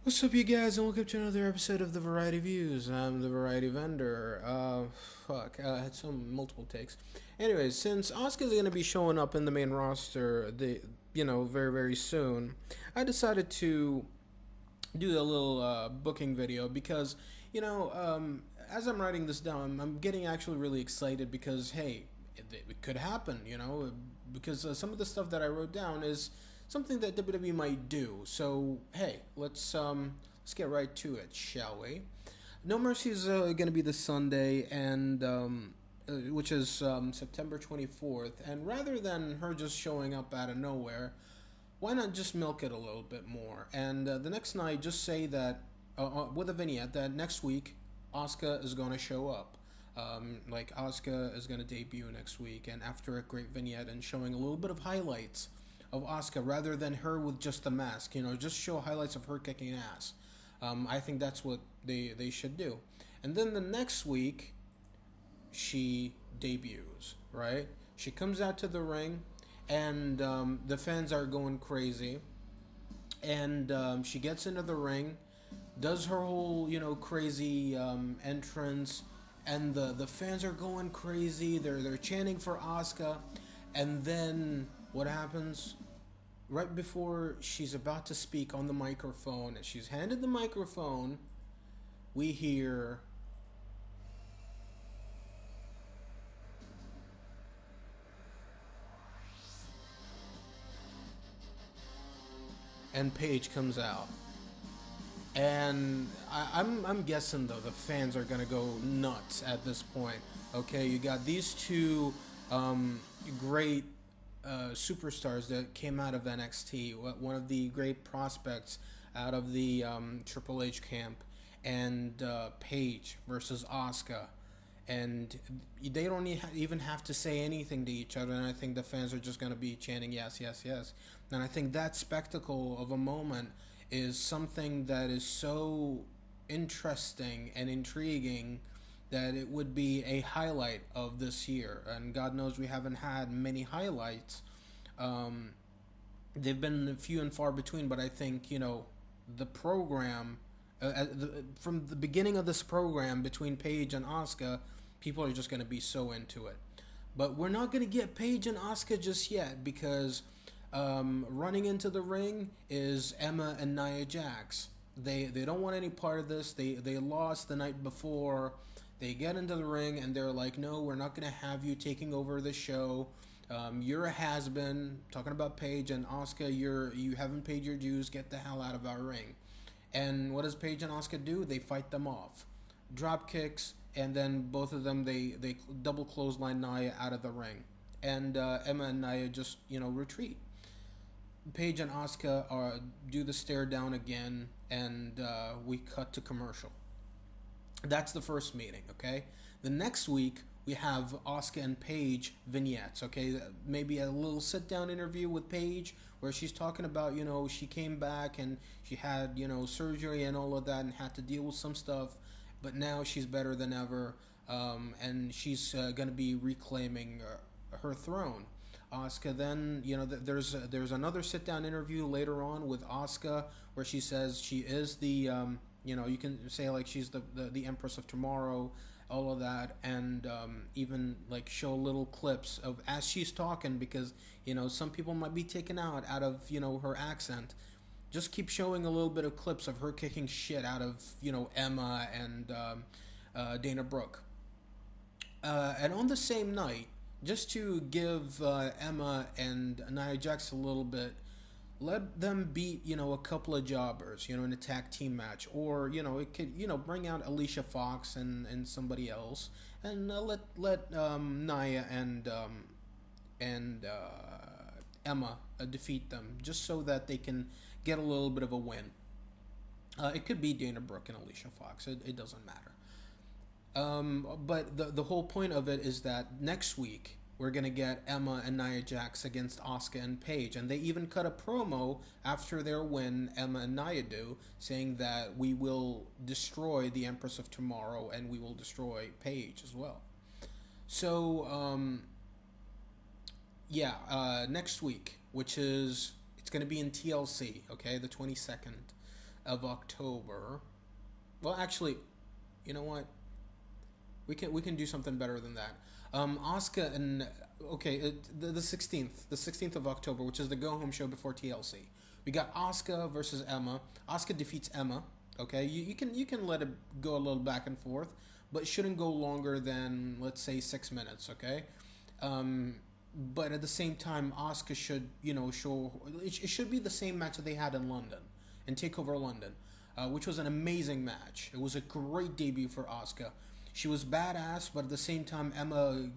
What's up, you guys, and welcome to another episode of the Variety Views. I'm the Variety Vendor. I had some multiple takes. Anyways, since Asuka's gonna be showing up in the main roster, very very soon, I decided to do a little booking video because as I'm writing this down, I'm getting actually really excited because hey, it could happen, because some of the stuff that I wrote down is something that WWE might do. So hey, let's get right to it, shall we? No Mercy is going to be this Sunday, and which is September 24th. And rather than her just showing up out of nowhere, why not just milk it a little bit more? And the next night, just say that with a vignette that next week, Asuka is going to show up. Like Asuka is going to debut next week, and after a great vignette and showing a little bit of highlights of Asuka rather than her with just the mask, just show highlights of her kicking ass. I think that's what they should do. And then the next week, she debuts, right? She comes out to the ring, and the fans are going crazy. And she gets into the ring, does her whole, crazy entrance, and the fans are going crazy. They're chanting for Asuka, and then what happens? Right before she's about to speak on the microphone, and she's handed the microphone, we hear and Paige comes out. And I'm guessing though the fans are gonna go nuts at this point. Okay, you got these two great superstars that came out of NXT. One of the great prospects out of the Triple H camp, and Paige versus Asuka, and they don't even have to say anything to each other. And I think the fans are just gonna be chanting yes, yes, yes. And I think that spectacle of a moment is something that is so interesting and intriguing that it would be a highlight of this year. And God knows we haven't had many highlights. Um, they've been few and far between, but I think, the program, from the beginning of this program between Paige and Asuka, people are just going to be so into it. But we're not going to get Paige and Asuka just yet because running into the ring is Emma and Nia Jax. They don't want any part of this. They lost the night before. They get into the ring and they're like, no, we're not gonna have you taking over the show. You're a has been. Talking about Paige and Asuka, you haven't paid your dues. Get the hell out of our ring. And what does Paige and Asuka do? They fight them off, drop kicks, and then both of them they double clothesline Nia out of the ring, and Emma and Nia just retreat. Paige and Asuka do the stare down again, and we cut to commercial. That's the first meeting, okay? The next week, we have Asuka and Paige vignettes, okay? Maybe a little sit down interview with Paige where she's talking about, she came back and she had, surgery and all of that and had to deal with some stuff, but now she's better than ever, and she's going to be reclaiming her throne. Asuka then, there's another sit down interview later on with Asuka where she says she is the you can say like she's the Empress of Tomorrow, all of that, and even like show little clips of as she's talking because some people might be taken out of her accent. Just keep showing a little bit of clips of her kicking shit out of Emma and Dana Brooke. And on the same night, just to give Emma and Nia Jax a little bit, let them beat a couple of jobbers in a tag team match, or it could bring out Alicia Fox and somebody else, and let Nia and Emma defeat them just so that they can get a little bit of a win. It could be Dana Brooke and Alicia Fox. It doesn't matter. But the whole point of it is that next week we're gonna get Emma and Nia Jax against Asuka and Paige, and they even cut a promo after their win. Emma and Nia do, saying that we will destroy the Empress of Tomorrow and we will destroy Paige as well. So next week, which is it's gonna be in TLC, okay, the 22nd. of October. Well, actually, you know what? We can do something better than that. Asuka and okay, the 16th of October, which is the go home show before TLC. We got Asuka versus Emma. Asuka defeats Emma. Okay, you can let it go a little back and forth, but it shouldn't go longer than, let's say, 6 minutes. Okay, um, but at the same time, Asuka should, show it should be the same match that they had in London, in Takeover London, which was an amazing match. It was a great debut for Asuka. She was badass, but at the same time, Emma,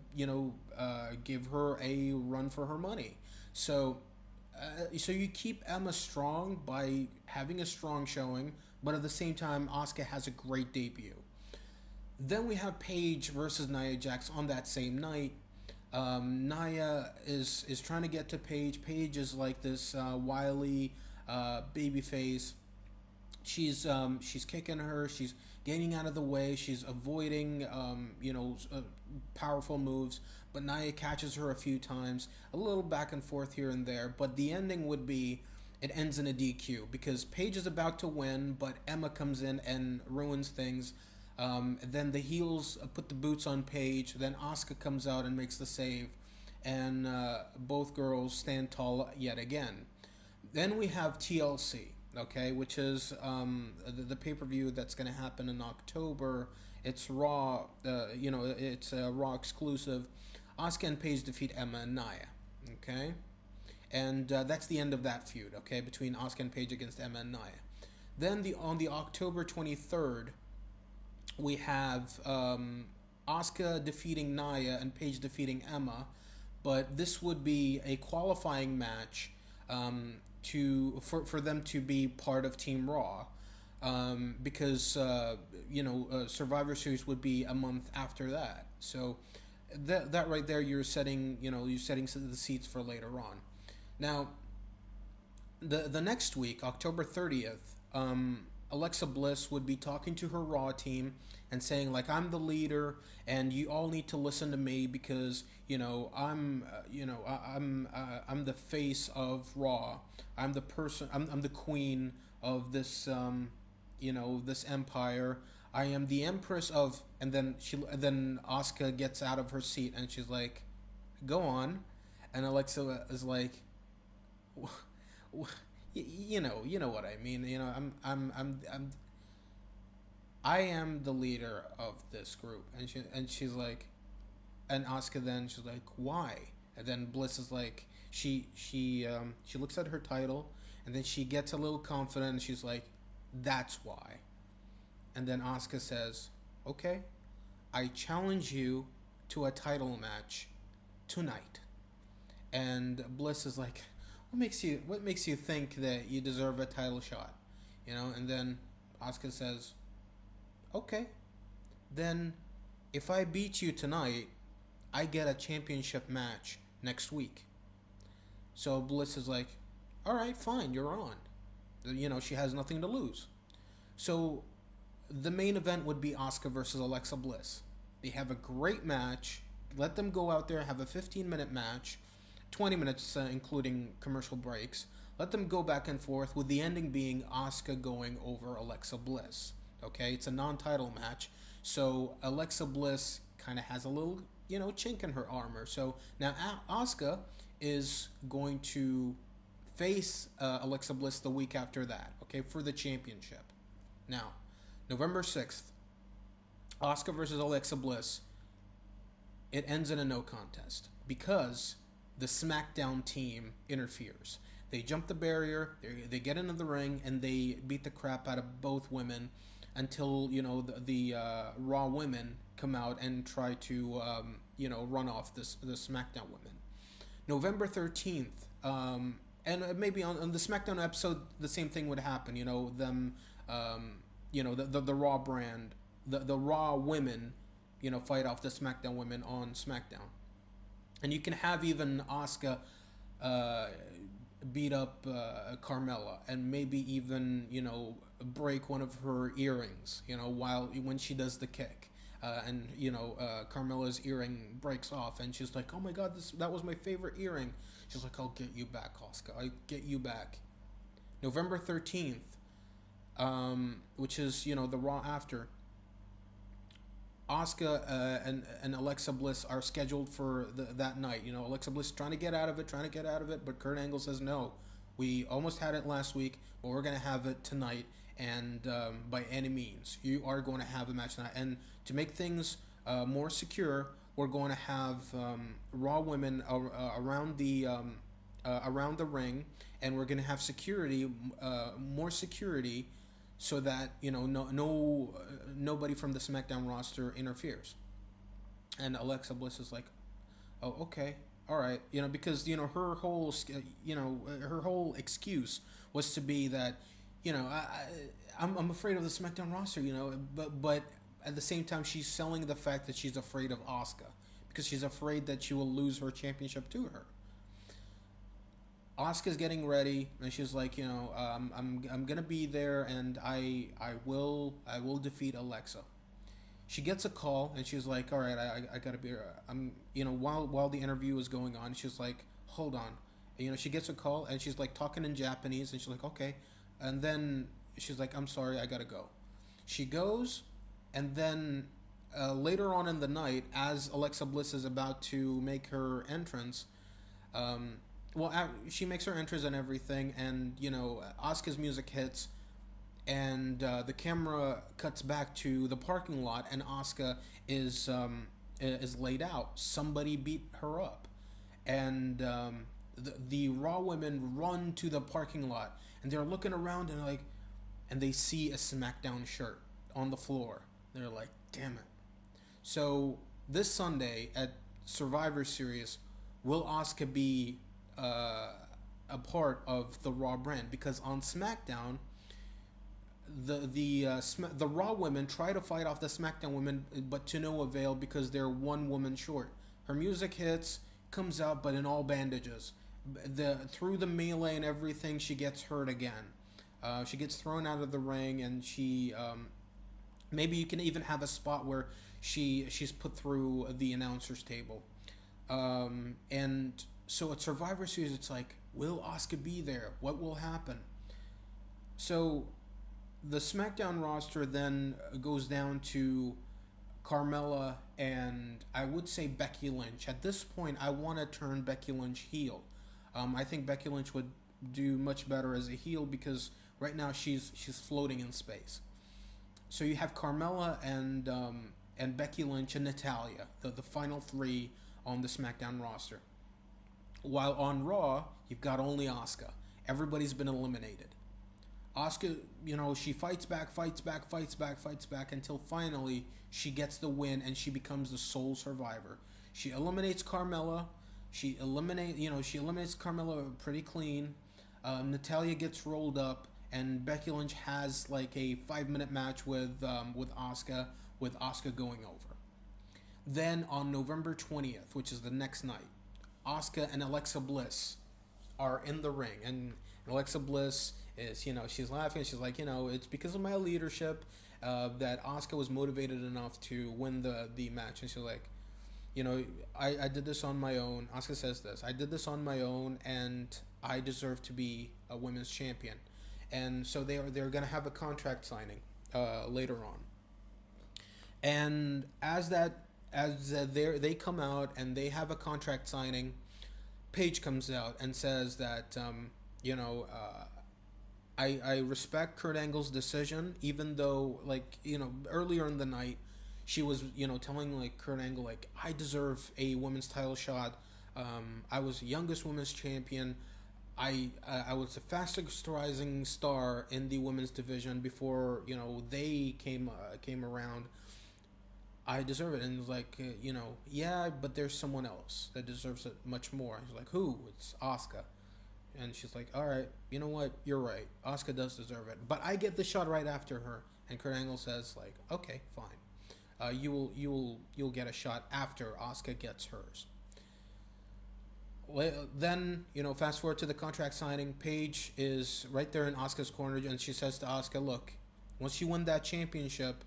gave her a run for her money. So, so you keep Emma strong by having a strong showing, but at the same time, Asuka has a great debut. Then we have Paige versus Nia Jax on that same night. Nia is trying to get to Paige. Paige is like this wily baby face. She's kicking her. She's getting out of the way. She's avoiding powerful moves. But Nia catches her a few times. A little back and forth here and there. But the ending would be it ends in a DQ because Paige is about to win, but Emma comes in and ruins things. Then the heels put the boots on Paige. Then Asuka comes out and makes the save, and both girls stand tall yet again. Then we have TLC, okay, which is the pay per view that's going to happen in October. It's Raw, it's a Raw exclusive. Asuka and Paige defeat Emma and Nia, okay, and that's the end of that feud, okay, between Asuka and Paige against Emma and Nia. Then on the October 23rd, we have Asuka defeating Nia and Paige defeating Emma, but this would be a qualifying match for them to be part of Team Raw, because Survivor Series would be a month after that. So that right there, you're setting the seats for later on. Now, the next week, October 30th, Alexa Bliss would be talking to her Raw team and saying like, I'm the leader and you all need to listen to me because I'm the face of Raw. I'm the person. I'm the queen of this this empire. I am the empress of. And then Asuka gets out of her seat and she's like, go on, and Alexa is like, you know what I mean. I am the leader of this group, and she's like, and Asuka then she's like, why? And then Bliss is like, she looks at her title, and then she gets a little confident, and she's like, that's why. And then Asuka says, okay, I challenge you to a title match tonight. And Bliss is like, what makes you think that you deserve a title shot? And then Asuka says, okay, then if I beat you tonight, I get a championship match next week. So Bliss is like, all right, fine, you're on. She has nothing to lose. So the main event would be Asuka versus Alexa Bliss. They have a great match. Let them go out there, have a 15-minute match, 20 minutes including commercial breaks. Let them go back and forth, with the ending being Asuka going over Alexa Bliss. Okay, it's a non-title match, so Alexa Bliss kind of has a little, chink in her armor. So now Asuka is going to face Alexa Bliss the week after that, okay, for the championship. Now, November 6th, Asuka versus Alexa Bliss. It ends in a no contest because the SmackDown team interferes. They jump the barrier, they get into the ring, and they beat the crap out of both women until the Raw women come out and try to run off the SmackDown women. November 13th, and maybe on the SmackDown episode the same thing would happen. Them, the Raw brand, the Raw women, fight off the SmackDown women on SmackDown, and you can have even Asuka beat up Carmella and maybe even break one of her earrings when she does the kick, and Carmella's earring breaks off and she's like, oh my god, that was my favorite earring. She's like, I'll get you back, Asuka, I'll get you back. November 13th, which is the Raw after. Asuka and Alexa Bliss are scheduled for that night. Alexa Bliss trying to get out of it, but Kurt Angle says no. We almost had it last week, but we're gonna have it tonight, and by any means, you are going to have a match tonight. And to make things more secure, we're going to have Raw women around the ring, and we're going to have security, more security, so that nobody from the SmackDown roster interferes. And Alexa Bliss is like, oh, okay, all right, because her whole excuse was to be that I'm afraid of the SmackDown roster, but at the same time she's selling the fact that she's afraid of Asuka because she's afraid that she will lose her championship to her. Asuka's getting ready, and she's like, I'm gonna be there, and I will defeat Alexa. She gets a call, and she's like, all right, I gotta be. While the interview is going on, she's like, hold on, she gets a call, and she's like talking in Japanese, and she's like, okay, and then she's like, I'm sorry, I gotta go. She goes, and then later on in the night, as Alexa Bliss is about to make her entrance, she makes her entrance and everything, and Asuka's music hits, and the camera cuts back to the parking lot, and Asuka is laid out. Somebody beat her up, and the Raw women run to the parking lot, and they're looking around and they see a SmackDown shirt on the floor. They're like, damn it. So this Sunday at Survivor Series, will Asuka be a part of the Raw brand? Because on SmackDown, the Raw women try to fight off the SmackDown women, but to no avail because they're one woman short. Her music hits, comes out, but in all bandages. Through the melee and everything, she gets hurt again. She gets thrown out of the ring, and she maybe you can even have a spot where she's put through the announcer's table, and so at Survivor Series, it's like, will Asuka be there? What will happen? So the SmackDown roster then goes down to Carmella and I would say Becky Lynch. At this point, I want to turn Becky Lynch heel. I think Becky Lynch would do much better as a heel because right now she's floating in space. So you have Carmella and Becky Lynch and Natalya, the final three on the SmackDown roster. While on Raw, you've got only Asuka. Everybody's been eliminated. Asuka, she fights back until finally she gets the win and she becomes the sole survivor. She eliminates Carmella. She eliminates Carmella pretty clean. Natalya gets rolled up, and Becky Lynch has like a 5-minute match with Asuka, with Asuka going over. Then on November 20th, which is the next night, Asuka and Alexa Bliss are in the ring, and Alexa Bliss is, she's laughing. She's like, it's because of my leadership that Asuka was motivated enough to win the match. And she's like, I did this on my own. Asuka says this: I did this on my own, and I deserve to be a women's champion. And so they're gonna have a contract signing later on. And as they come out and they have a contract signing, Paige comes out and says that I respect Kurt Angle's decision, even though earlier in the night she was telling Kurt Angle I deserve a women's title shot. I was the youngest women's champion. I was the fastest rising star in the women's division before they came around. I deserve it. And it's yeah, but there's someone else that deserves it much more. He's like, who? It's Asuka. And she's like, all right, you know what? You're right. Asuka does deserve it. But I get the shot right after her. And Kurt Angle says, okay, fine. You'll get a shot after Asuka gets hers. Then, fast forward to the contract signing. Paige is right there in Asuka's corner, and she says to Asuka, look, once you win that championship,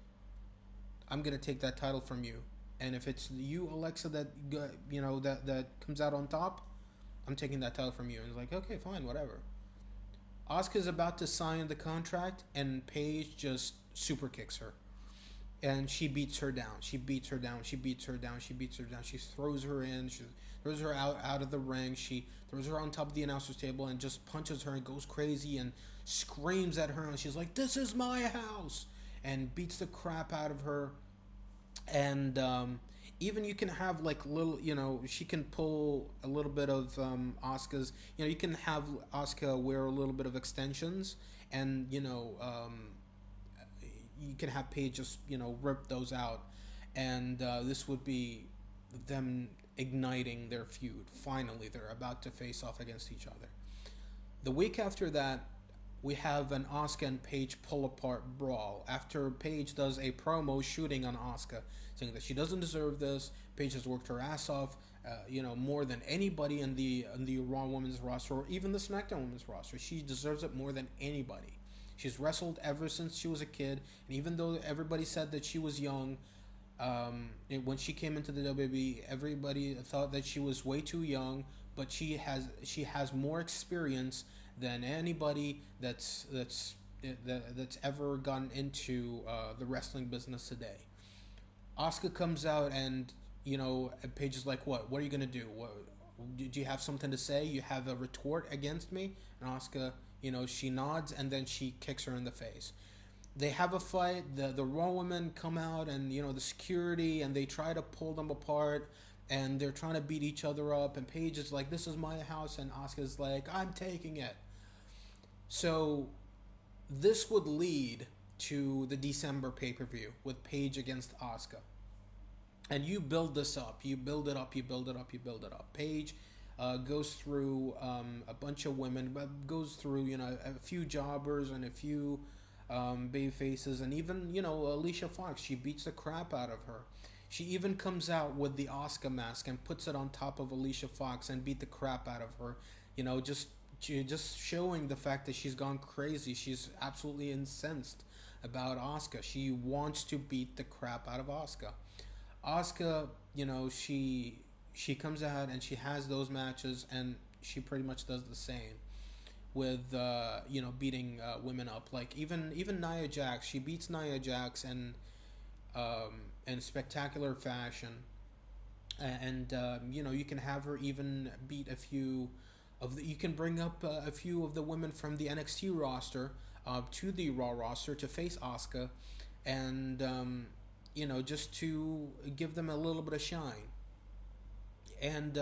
I'm gonna take that title from you, and if it's you, Alexa, that that comes out on top, I'm taking that title from you. And it's like, okay, fine, whatever. Asuka's about to sign the contract, and Paige just super kicks her, and she beats her down. She beats her down. She beats her down. She beats her down. She throws her in. She throws her out of the ring. She throws her on top of the announcer's table and just punches her and goes crazy and screams at her. And she's like, "This is my house," and beats the crap out of her. And even you can have like little, she can pull a little bit of Asuka's. You can have Asuka wear a little bit of extensions, and you can have Paige just rip those out, and this would be them igniting their feud. Finally, they're about to face off against each other. The week after that, we have an Asuka and Paige pull apart brawl after Paige does a promo shooting on Asuka, saying that she doesn't deserve this. Paige has worked her ass off, more than anybody in the Raw Women's roster or even the SmackDown Women's roster. She deserves it more than anybody. She's wrestled ever since she was a kid, and even though everybody said that she was young, when she came into the WWE, everybody thought that she was way too young. But she has more experience than anybody that's ever gotten into the wrestling business today. Asuka comes out, and Paige is like, "What? What are you gonna do? What? Do you have something to say? You have a retort against me?" And Asuka, she nods, and then she kicks her in the face. They have a fight. The Raw women come out, and the security, and they try to pull them apart, and they're trying to beat each other up. And Paige is like, "This is my house," and Asuka's like, "I'm taking it." So this would lead to the December pay-per-view with Paige against Asuka. And you build this up. You build it up. You build it up. You build it up. Paige goes through a bunch of women, but goes through a few jobbers and a few baby faces, and even Alicia Fox. She beats the crap out of her. She even comes out with the Asuka mask and puts it on top of Alicia Fox and beat the crap out of her. Just showing the fact that she's gone crazy. She's absolutely incensed about Asuka. She wants to beat the crap out of Asuka. Asuka, she comes out and she has those matches, and she pretty much does the same with beating women up. Like even Nia Jax, she beats Nia Jax and in spectacular fashion, and you can have her even beat a few you can bring up a few of the women from the NXT roster to the Raw roster to face Asuka, and just to give them a little bit of shine. And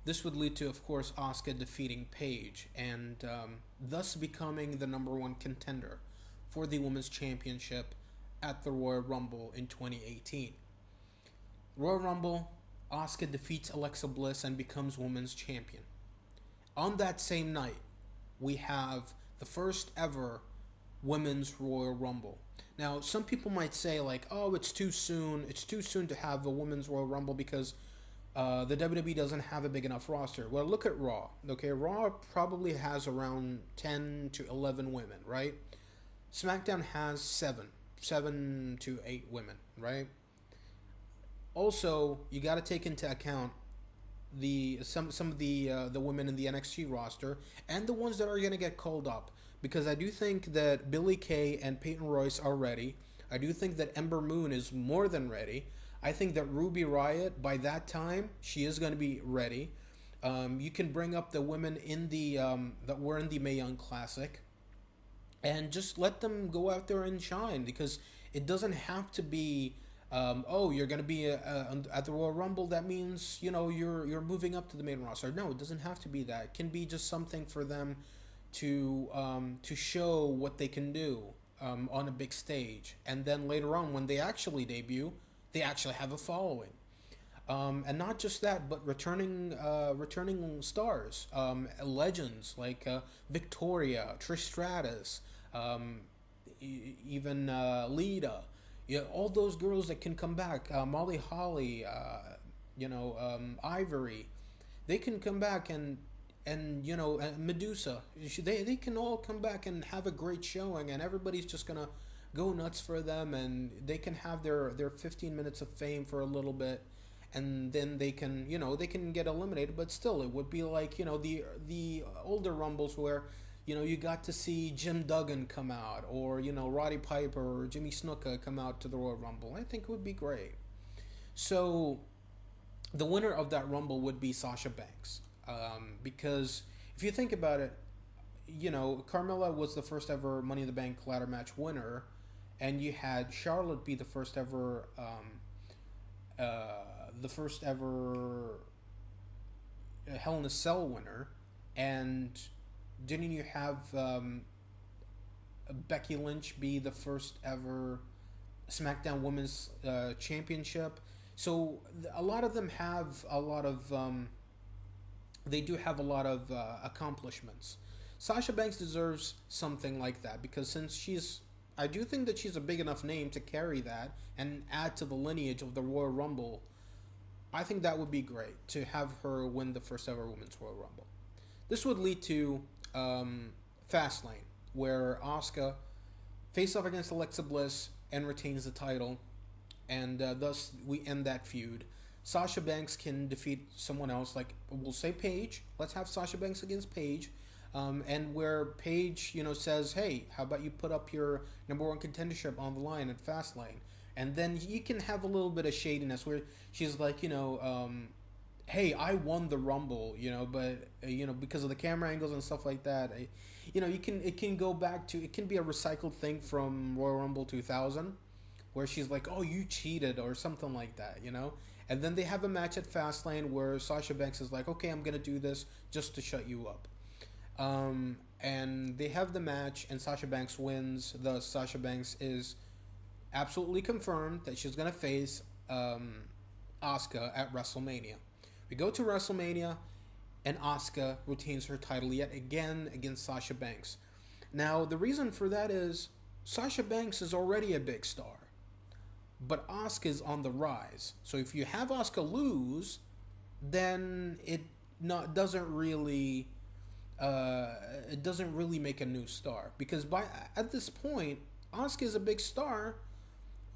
this would lead to, of course, Asuka defeating Paige, and thus becoming the number one contender for the Women's Championship at the Royal Rumble in 2018. Royal Rumble, Asuka defeats Alexa Bliss and becomes Women's Champion. On that same night, we have the first ever Women's Royal Rumble. Now, some people might say, like, "Oh, it's too soon. It's too soon to have a Women's Royal Rumble because the WWE doesn't have a big enough roster." Well, look at Raw. Okay, Raw probably has around 10 to 11 women, right? SmackDown has 7 to 8 women, right? Also, you got to take into account some of the women in the NXT roster and the ones that are going to get called up, because I do think that Billie Kay and Peyton Royce are ready. I do think that Ember Moon is more than ready. I think that Ruby Riott, by that time, she is going to be ready. You can bring up the women in the that were in the Mae Young Classic, and just let them go out there and shine, because it doesn't have to be you're going to be at the Royal Rumble. That means you're moving up to the main roster. No, it doesn't have to be that. It can be just something for them to show what they can do on a big stage, and then later on when they actually debut, they actually have a following. And not just that, but returning stars, legends like Victoria, Trish Stratus, even Lita. Yeah, all those girls that can come back, Molly Holly, Ivory, they can come back, and Medusa. They can all come back and have a great showing, and everybody's just gonna go nuts for them, and they can have their 15 minutes of fame for a little bit, and then they can get eliminated. But still, it would be like the older Rumbles where You got to see Jim Duggan come out, or Roddy Piper or Jimmy Snuka come out to the Royal Rumble. I think it would be great. So the winner of that Rumble would be Sasha Banks, because if you think about it, Carmella was the first ever Money in the Bank ladder match winner, and you had Charlotte be the first ever Hell in a Cell winner, and didn't you have Becky Lynch be the first ever SmackDown Women's Championship? So a lot of them have a lot of they do have a lot of accomplishments. Sasha Banks deserves something like that because I do think that she's a big enough name to carry that and add to the lineage of the Royal Rumble. I think that would be great to have her win the first ever Women's Royal Rumble. This would lead to Fastlane, where Asuka faces off against Alexa Bliss and retains the title, and thus we end that feud. Sasha Banks can defeat someone else, like we'll say Paige. Let's have Sasha Banks against Paige, and where Paige, says, "Hey, how about you put up your number one contendership on the line at Fastlane?" And then you can have a little bit of shadiness where she's like, "Hey, I won the Rumble, but because of the camera angles and stuff like that, it can go back to, it can be a recycled thing from Royal Rumble 2000, where she's like, oh, you cheated or something like that, And then they have a match at Fastlane where Sasha Banks is like, okay, I'm gonna do this just to shut you up. And they have the match, and Sasha Banks wins. Thus, Sasha Banks is absolutely confirmed that she's gonna face Asuka at WrestleMania. We go to WrestleMania, and Asuka retains her title yet again against Sasha Banks. Now, the reason for that is Sasha Banks is already a big star, but Asuka's on the rise. So if you have Asuka lose, then doesn't really make a new star, because at this point Asuka is a big star.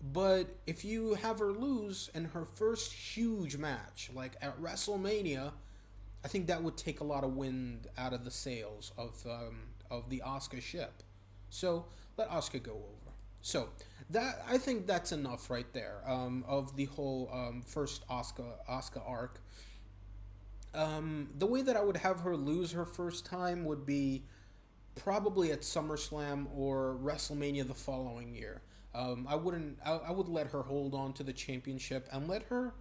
But if you have her lose in her first huge match, like at WrestleMania, I think that would take a lot of wind out of the sails of the Asuka ship. So let Asuka go over. So I think that's enough right there of the whole first Asuka arc. The way that I would have her lose her first time would be probably at SummerSlam or WrestleMania the following year. I would let her hold on to the championship and let her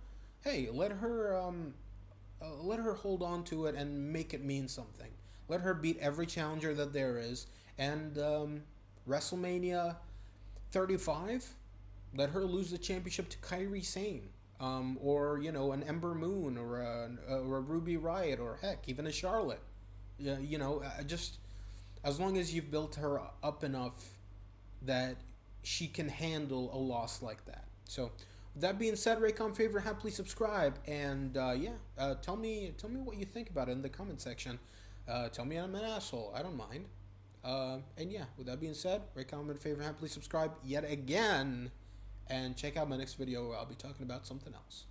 hold on to it and make it mean something. Let her beat every challenger that there is, and WrestleMania 35, let her lose the championship to Kairi Sane, or an Ember Moon, or a Ruby Riott, or heck, even a Charlotte. Just as long as you've built her up enough that she can handle a loss like that. So, with that being said, rate, comment, favorite, happily subscribe, and tell me what you think about it in the comment section. Tell me I'm an asshole. I don't mind. And yeah, with that being said, rate, comment, favorite, happily subscribe yet again, and check out my next video where I'll be talking about something else.